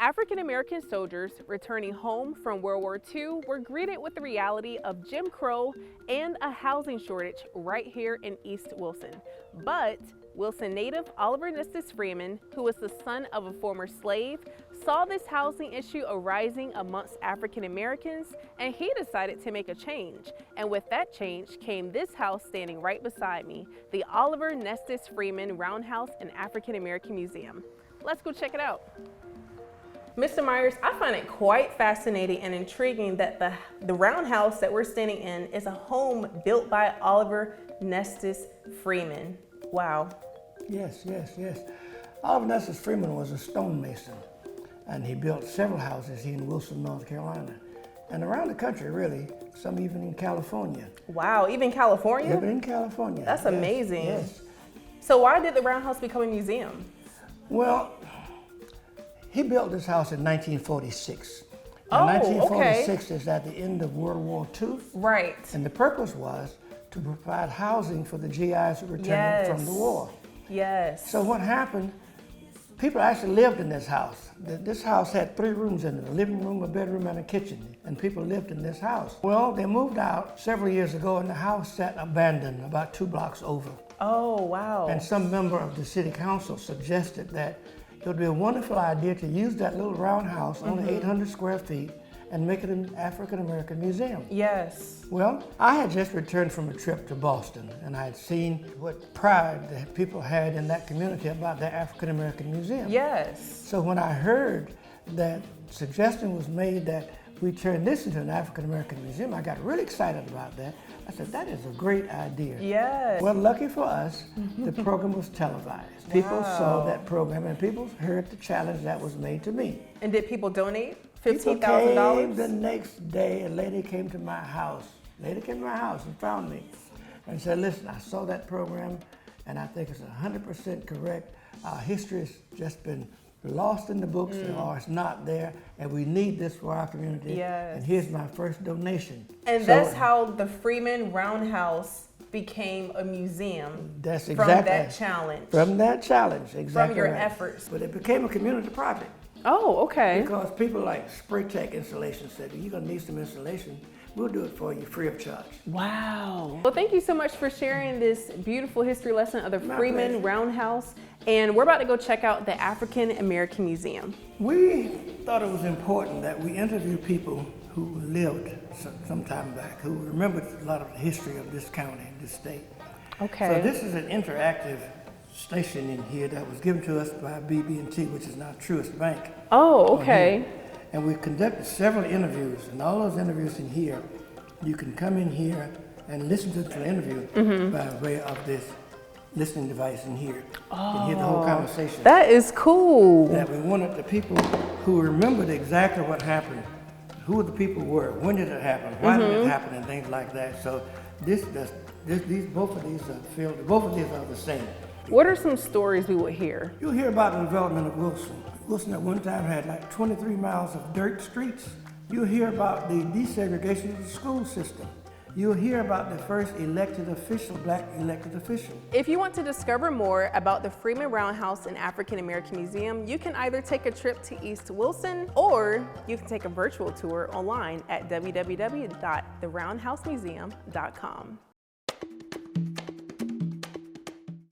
African-American soldiers returning home from World War II were greeted with the reality of Jim Crow and a housing shortage right here in East Wilson. But Wilson native Oliver Nestus Freeman, who was the son of a former slave, saw this housing issue arising amongst African Americans, and he decided to make a change. And with that change came this house standing right beside me, the Oliver Nestus Freeman Roundhouse and African American Museum. Let's go check it out. Mr. Meyers, I find it quite fascinating and intriguing that the Roundhouse that we're standing in is a home built by Oliver Nestus Freeman. Wow. Yes. Oliver Nestus Freeman was a stonemason, and he built several houses here in Wilson, North Carolina, and around the country, really, some even in California. Wow, even California? Even in California. That's amazing. Yes. So why did the Roundhouse become a museum? Well, he built this house in 1946. Oh, 1946 is at the end of World War II. Right. And the purpose was to provide housing for the GIs who returned from the war. Yes. So what happened, people actually lived in this house. This house had 3 rooms in it, a living room, a bedroom, and a kitchen. And people lived in this house. Well, they moved out several years ago, and the house sat abandoned about 2 blocks over. Oh, wow. And some member of the city council suggested that it would be a wonderful idea to use that little roundhouse, only 800 square feet, and make it an African-American museum. Yes. Well, I had just returned from a trip to Boston, and I had seen what pride that people had in that community about their African-American museum. Yes. So when I heard that suggestion was made that we turn this into an African-American museum, I got really excited about that. I said, that is a great idea. Yes. Well, lucky for us, the program was televised. People saw that program, and people heard the challenge that was made to me. And did people donate $15,000? $15,000? The next day, a lady came to my house. And found me and said, listen, I saw that program, and I think it's 100% correct. Our history has just been lost in the books, or it's not there, and we need this for our community. Yes. And here's my first donation. And so, that's how the Freeman Roundhouse became a museum. That's exactly. From that challenge. From that challenge, exactly. From your right. efforts. But it became a community project. Oh, okay. Because people like Spray Tech Installation said, you're gonna need some installation. We'll do it for you free of charge. Wow. Well, thank you so much for sharing this beautiful history lesson of the Freeman Roundhouse. And we're about to go check out the African American Museum. We thought it was important that we interview people who lived some time back, who remembered a lot of the history of this county, this state. Okay. So this is an interactive station in here that was given to us by BB&T, which is now Truist Bank. Oh, okay. And we conducted several interviews, and all those interviews in here, you can come in here and listen to the interview by way of this listening device in here. You can hear the whole conversation. That is cool. That we wanted the people who remembered exactly what happened, who the people were, when did it happen, why did it happen, and things like that. So both of these are the same. What are some stories we would hear? You'll hear about the development of Wilson. Wilson at one time had like 23 miles of dirt streets. You'll hear about the desegregation of the school system. You'll hear about the first black elected official. If you want to discover more about the Freeman Roundhouse and African American Museum, you can either take a trip to East Wilson, or you can take a virtual tour online at www.theroundhousemuseum.com.